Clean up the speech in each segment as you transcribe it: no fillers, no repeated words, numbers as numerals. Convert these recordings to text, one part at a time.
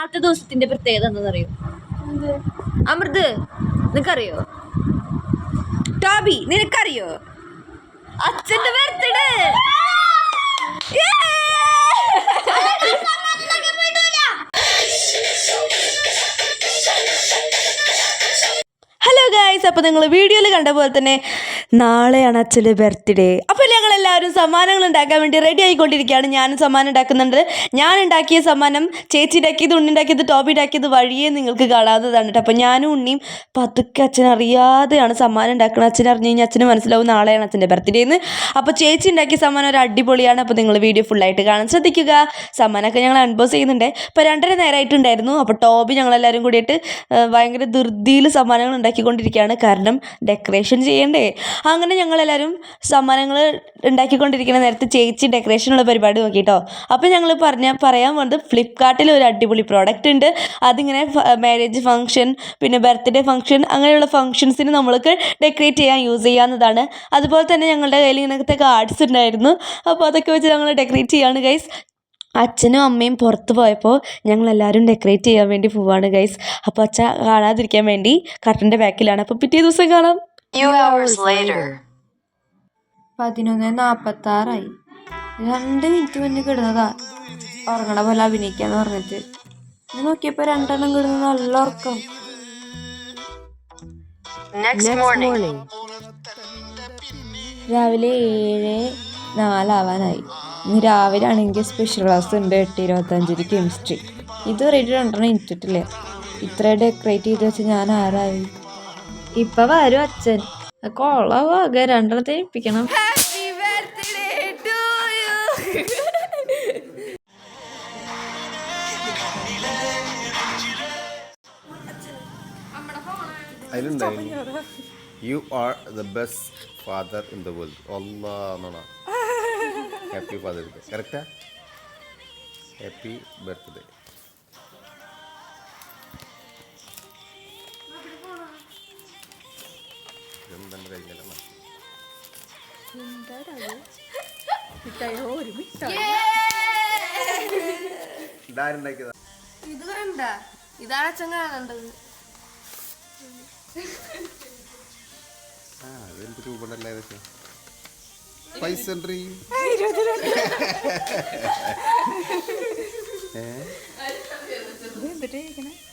ആദ്യത്തെ ദിവസത്തിന്റെ പ്രത്യേകത എന്താണെന്നറിയോ? അമൃത് നിനക്കറിയോ? ടോബി നിനക്കറിയോ? അച്ഛന്റെ ബർത്ത്ഡേ. ഹലോ ഗായ്സ്, അപ്പോൾ നിങ്ങൾ വീഡിയോയിൽ കണ്ട പോലെ തന്നെ നാളെയാണ് അച്ഛൻ്റെ ബർത്ത്ഡേ. അപ്പോൾ ഞങ്ങളെല്ലാവരും സമ്മാനങ്ങൾ ഉണ്ടാക്കാൻ വേണ്ടി റെഡി ആയിക്കൊണ്ടിരിക്കുകയാണ്. ഞാനും സമ്മാനം ഉണ്ടാക്കുന്നുണ്ട്. ഞാൻ ഉണ്ടാക്കിയ സമ്മാനം ചേച്ചി ഉണ്ടാക്കിയത്, ഉണ്ണി ഉണ്ടാക്കിയത്, ടോബി ഉണ്ടാക്കിയത് വഴിയേ നിങ്ങൾക്ക് കാണാവുന്നതാണ് കേട്ടോ. അപ്പോൾ ഞാനും ഉണ്ണിയും പതുക്കെ അച്ഛനറിയാതെയാണ് സമ്മാനം ഉണ്ടാക്കുന്നത്. അച്ഛൻ അറിഞ്ഞു കഴിഞ്ഞാൽ അച്ഛന് മനസ്സിലാവും നാളെയാണ് അച്ഛൻ്റെ ബർത്ത്ഡേ എന്ന്. അപ്പോൾ ചേച്ചി ഉണ്ടാക്കിയ സമ്മാനം ഒരു അടിപൊളിയാണ്. അപ്പോൾ നിങ്ങൾ വീഡിയോ ഫുള്ളായിട്ട് കാണാൻ ശ്രദ്ധിക്കുക. സമ്മാനമൊക്കെ ഞങ്ങൾ അൺബോക്സ് ചെയ്യുന്നുണ്ട്. ഇപ്പോൾ 2:30 നേരമായിട്ടുണ്ടായിരുന്നു. അപ്പോൾ ടോബി ഞങ്ങളെല്ലാവരും കൂടിയിട്ട് ഭയങ്കര ധൃതിയിൽ സമ്മാനങ്ങൾ ഉണ്ടാക്കിക്കൊണ്ടിരിക്കുകയാണ്. കാരണം ഡെക്കറേഷൻ ചെയ്യണ്ടേ. അങ്ങനെ ഞങ്ങളെല്ലാവരും സമ്മാനങ്ങൾ ഉണ്ടാക്കിക്കൊണ്ടിരിക്കുന്ന നേരത്ത് ചേച്ചി ഡെക്കറേഷനുള്ള പരിപാടി നോക്കിട്ടോ. അപ്പോൾ ഞങ്ങൾ പറയാൻ വന്നത് ഫ്ലിപ്കാർട്ടിൽ ഒരു അടിപൊളി പ്രോഡക്റ്റ് ഉണ്ട്. അതിങ്ങനെ മാരേജ് ഫംഗ്ഷൻ, പിന്നെ ബർത്ത്ഡേ ഫംഗ്ഷൻ, അങ്ങനെയുള്ള ഫംഗ്ഷൻസിന് നമ്മൾക്ക് ഡെക്കറേറ്റ് ചെയ്യാൻ യൂസ് ചെയ്യാവുന്നതാണ്. അതുപോലെ തന്നെ ഞങ്ങളുടെ കയ്യിൽ ഇങ്ങനത്തെ കാർഡ്സ് ഉണ്ടായിരുന്നു. അപ്പോൾ അതൊക്കെ വെച്ച് ഞങ്ങൾ ഡെക്കറേറ്റ് ചെയ്യാണ് ഗൈസ്. അച്ഛനും അമ്മയും പുറത്ത് പോയപ്പോൾ ഞങ്ങളെല്ലാവരും ഡെക്കറേറ്റ് ചെയ്യാൻ വേണ്ടി പോവാണ് ഗൈസ്. അപ്പോൾ അച്ഛൻ കാണാതിരിക്കാൻ വേണ്ടി കർട്ടൻ്റെ ബാക്കിലാണ്. അപ്പോൾ പിറ്റേ ദിവസം കാണാം. 11:46 2 മിനിറ്റ് മുന്നേ കിടന്നതാ ഉറങ്ങണ പോലെ അഭിനയിക്കാന്ന് പറഞ്ഞിട്ട്. നോക്കിയപ്പോൾ 2 എണ്ണം കിടന്ന് നല്ല ഉറക്കം. രാവിലെ 7:04 ആവാനായി. ഇന്ന് രാവിലെ ആണെങ്കിൽ സ്പെഷ്യൽ ക്ലാസ് ഉണ്ട് 8:25 കെമിസ്ട്രി. ഇതുവരെയായിട്ട് 2 എണ്ണം ഇട്ടിട്ടില്ലേ. ഇത്ര ഡെക്കറേറ്റ് ചെയ്ത് വെച്ചാൽ ഞാൻ ആരായി. ഇപ്പൊ വരും അച്ഛൻ. കൊളവാകെ 2 എണ്ണത്തെ ഏൽപ്പിക്കണം. You are the best father in the world. Allah. Happy Father's Day. Correct? Happy birthday. ഇത് കണ്ട, ഇതാണ് അച്ഛൻ കാണേണ്ടത്.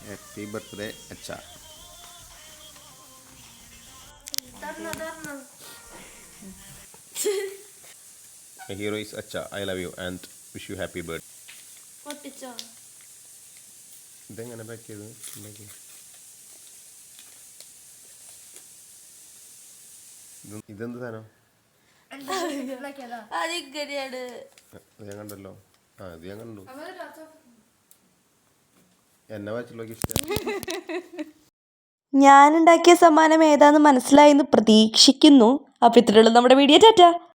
Happy birthday, Acha. My hero is Acha. I love you and wish you happy birthday. ഇതെങ്ങനെ പറ്റിയത്? ഇതെന്ത് സാധനം? ഞാൻ കണ്ടല്ലോ. ഇത് ഞാൻ കണ്ടു. എന്നെ വായിച്ചുള്ളൊക്കെ ഇഷ്ടം. ഞാനുണ്ടാക്കിയ സമ്മാനം ഏതാണെന്ന് മനസ്സിലായെന്ന് പ്രതീക്ഷിക്കുന്നു. അപ്പോൾ ഇത്രയുള്ളൂ നമ്മുടെ വീഡിയോ. ടാറ്റാ.